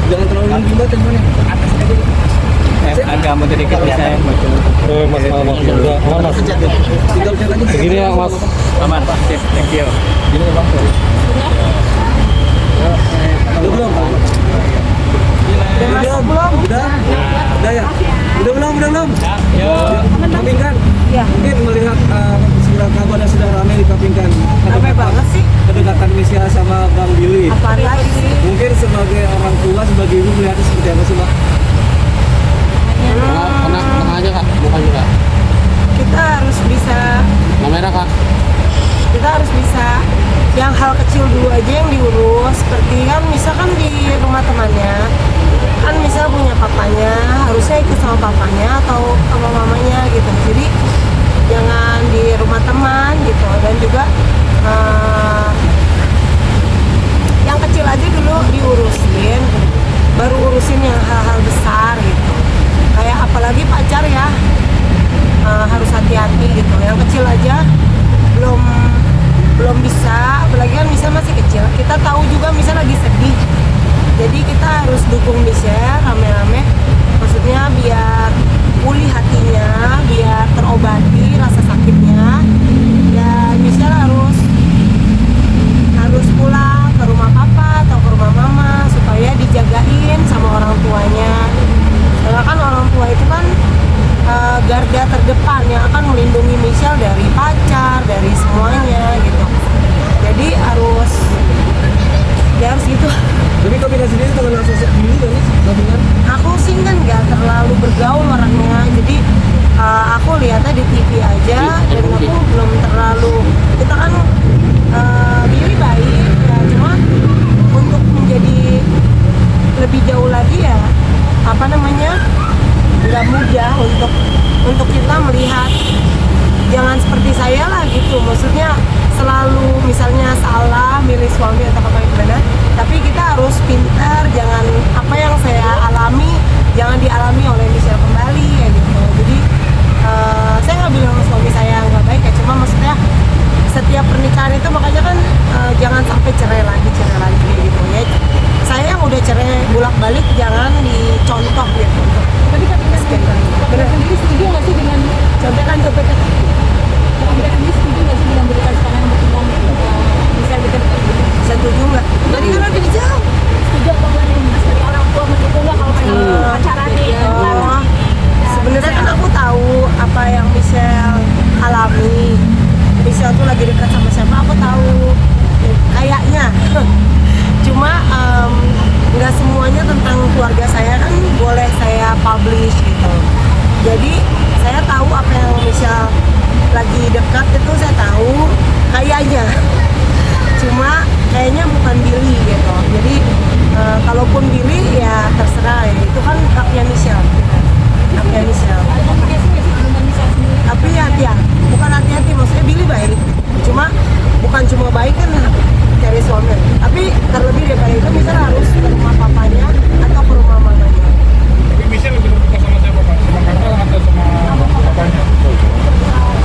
Jangan terlalu lambat teman-teman. Agak mau sedikit bisa ya. Mas, aman mas. Begini ya mas. Aman, thank you. Gini ya bang. Belum. Udah ya. Udah belum. Kapingkan. Ya. Mungkin melihat kabarnya sudah ramai di Kapingkan. Ramai banget sih. Kedekatan Misha sama Bang Billy. Apa lagi sih? Mungkin sebagai orang tua, sebagai ibu melihatnya seperti apa sih, Mbak? Kena aja kak, bukan juga. Kita harus bisa, Kamera kak. kita harus bisa yang hal kecil dulu aja yang diurus. Seperti kan misalkan di rumah temannya, kan misal punya papanya, harusnya ikut sama papanya atau sama mamanya gitu. Jadi jangan di rumah teman gitu. Dan juga yang kecil aja dulu diurusin, baru urusin yang hal-hal besar gitu. Kayak apalagi pacar ya, harus hati-hati gitu. Yang kecil aja belum bisa, apalagi kan Misha masih kecil. Kita tahu juga Misha lagi sedih, jadi kita harus dukung Misha rame-rame, maksudnya biar pulih hatinya, biar terobati rasa sakitnya. Dan Misha harus pulang ke rumah papa atau ke rumah mama supaya dijagain sama orang tuanya. Karena kan orang tua itu kan garda terdepan yang akan melindungi Michelle dari pacar, dari semuanya gitu. Jadi harus gitu. Tapi Kapingkan sendiri mengenal sosok Billy nggak nih? Kapingkan? Aku sih kan nggak terlalu bergaul orangnya, jadi aku lihatnya di TV aja dan aku belum terlalu. Kita kan Billy baik ya, cuma untuk menjadi lebih jauh lagi ya nggak mudah untuk kita melihat. Jangan seperti saya lah gitu, maksudnya selalu misalnya salah milih suami atau apa gimana, tapi kita harus pintar, jangan apa yang saya alami jangan dialami oleh Michelle kembali ya gitu. Jadi saya nggak bilang suami saya nggak baik ya, cuma maksudnya setiap pernikahan itu makanya kan jangan sampai cerai lagi gitu ya. Saya yang udah cerai bolak-balik jangan dicontoh gitu. Tapi Kapingkan sendiri setuju nggak sih dengan Contohkan Kapingkan sendiri setuju nggak sih dengan berikan tangan berkembang bisa dekat? setuju nggak? Tadi kan udah dijawab. Setuju atau enggak nih sebagai orang tua mendukung nggak kalau pengen pacaran nih? Oh, sebenarnya kan aku tahu apa yang Michelle alami. Michelle tuh lagi dekat sama siapa aku tahu kayaknya. Cuma nggak semuanya tentang keluarga saya kan boleh saya publish gitu. Jadi saya tahu apa yang Michelle lagi dekat itu, saya tahu kayaknya. Cuma kayaknya bukan Billy gitu. Jadi kalaupun Billy ya terserah ya, itu kan haknya Michelle. Haknya Michelle. Tapi hati-hati, bukan hati-hati, maksudnya Billy baik. Bukan cuma baik kan cari suami. Tapi terlebih daripada itu Michelle harus ke rumah papanya atau ke rumah mamanya. Tapi Michelle lebih terbuka sama siapa pak? Sama kakak atau sama papanya?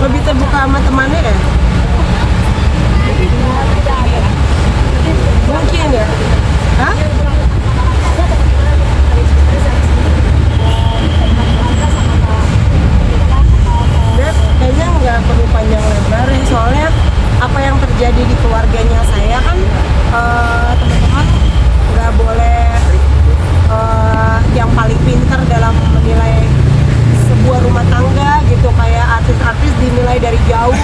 Lebih terbuka sama temannya ya? Mungkin ya. Hah? Dan kayaknya nggak perlu panjang lebar ya, soalnya apa yang terjadi di keluarganya saya kan teman-teman nggak boleh yang paling pintar dalam menilai sebuah rumah tangga gitu, kayak artis-artis dinilai dari jauh.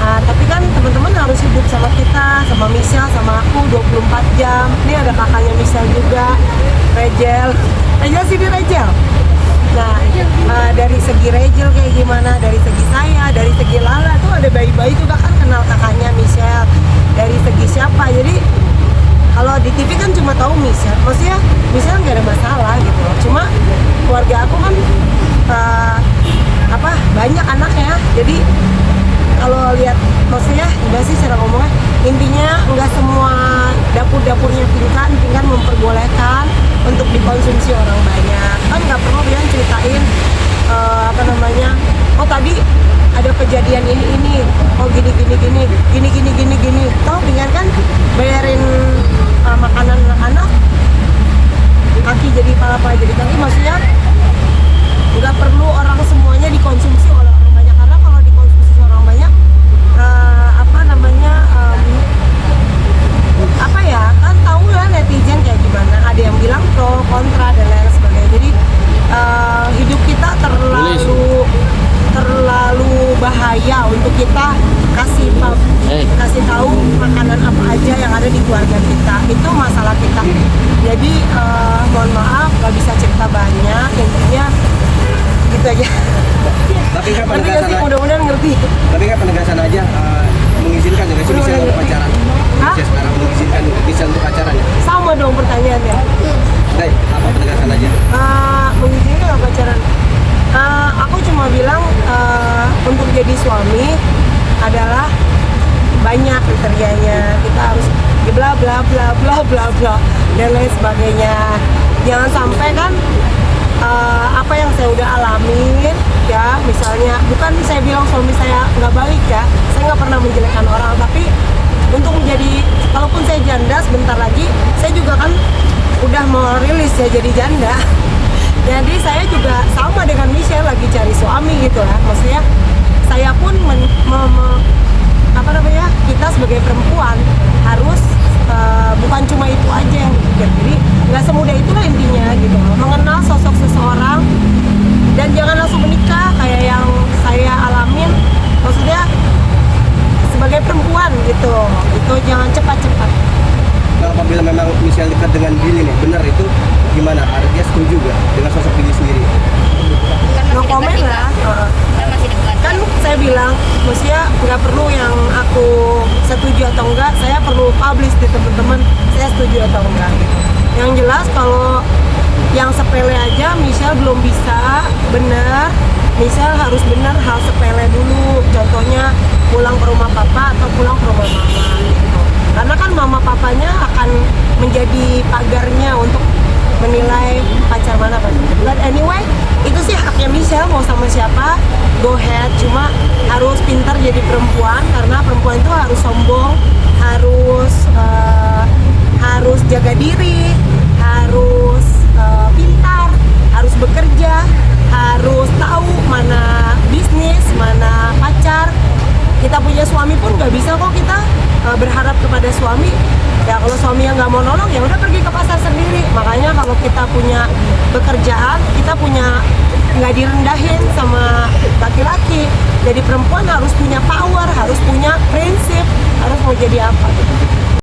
Tapi kan teman-teman harus hidup sama kita, sama Michelle, sama aku 24 jam. Ini ada kakaknya Michelle juga, Rachel sini Rachel. Nah, dari segi Rachel kayak gimana, dari segi saya, dari segi Lala tuh ada bayi-bayi juga kan kenal kakaknya Michelle. Dari segi siapa, jadi kalau di TV kan cuma tahu Michelle, maksudnya Michelle nggak ada masalah gitu. Cuma keluarga aku kan banyak anaknya, jadi kalau lihat maksudnya enggak sih cara ngomongnya, intinya nggak semua dapurnya Pingkan memperbolehkan untuk dikonsumsi orang banyak. Kan nggak perlu dia ceritain kejadian ini, oh gini toh dengan kan bayarin makanan anak-anak, kaki jadi pala jadi kaki, maksudnya nggak perlu orang semuanya dikonsumsi oleh orang banyak, karena kalau dikonsumsi orang banyak apa namanya apa ya, kan tahu lah netizen kayak gimana, ada yang bilang pro kontra dan lain sebagainya. Jadi hidup kita terlalu bahaya untuk kita kasih tahu makanan apa aja yang ada di keluarga kita, itu masalah kita. Jadi mohon maaf gak bisa cerita banyak, intinya gitu aja. Tapi kan Nanti penegasan sih mudah-mudahan ngerti. Tapi kan penegasan aja mengizinkan ya sih bisa untuk pacaran. Hah? Bisa sekarang mengizinkan bisa untuk pacaran ya. Sama dong pertanyaannya. Baik, apa penegasan aja? Mengizinkan nggak pacaran? Aku cuma bilang untuk jadi suami adalah banyak kriterianya, kita harus bla bla bla bla bla bla dan lain sebagainya. Jangan sampai kan apa yang saya udah alamin ya, misalnya bukan saya bilang suami saya nggak baik ya, saya nggak pernah menjelekkan orang, tapi untuk menjadi, kalaupun saya janda sebentar lagi saya juga kan udah mau rilis ya jadi janda. Jadi saya juga sama dengan Michelle lagi cari suami gitu ya, maksudnya saya pun apa namanya, kita sebagai perempuan harus bukan cuma itu aja yang dipikir, jadi nggak semudah itulah intinya gitu, mengenal sosok seseorang dan jangan langsung menikah kayak yang saya alamin, maksudnya sebagai perempuan gitu, itu jangan cepat-cepat. Nah, apabila memang Michelle dekat dengan Billy nih, benar itu gimana? Artinya setuju gak dengan sosok Billy sendiri? No comment lah. Kan masih dekat. Kan saya bilang, maksudnya nggak perlu yang aku setuju atau enggak, saya perlu publish di teman-teman saya setuju atau enggak gitu. Yang jelas kalau yang sepele aja Michelle belum bisa bener, Michelle harus bener hal sepele dulu, contohnya pulang ke rumah papa atau pulang ke rumah mama gitu. Karena kan mama papanya akan menjadi pagarnya untuk menilai pacar mana pacar. But anyway, itu sih haknya Michelle mau sama siapa, go ahead. Cuma harus pintar jadi perempuan, karena perempuan itu harus sombong, harus jaga diri, harus pintar, harus bekerja, harus tahu mana bisnis, mana pacar. Kita punya suami pun nggak bisa kok kita berharap kepada suami. Ya kalau suami yang nggak mau nolong ya udah pergi ke pasar sendiri. Makanya kalau kita punya pekerjaan, kita punya nggak direndahin sama laki-laki. Jadi perempuan harus punya power, harus punya prinsip, harus mau jadi apa gitu.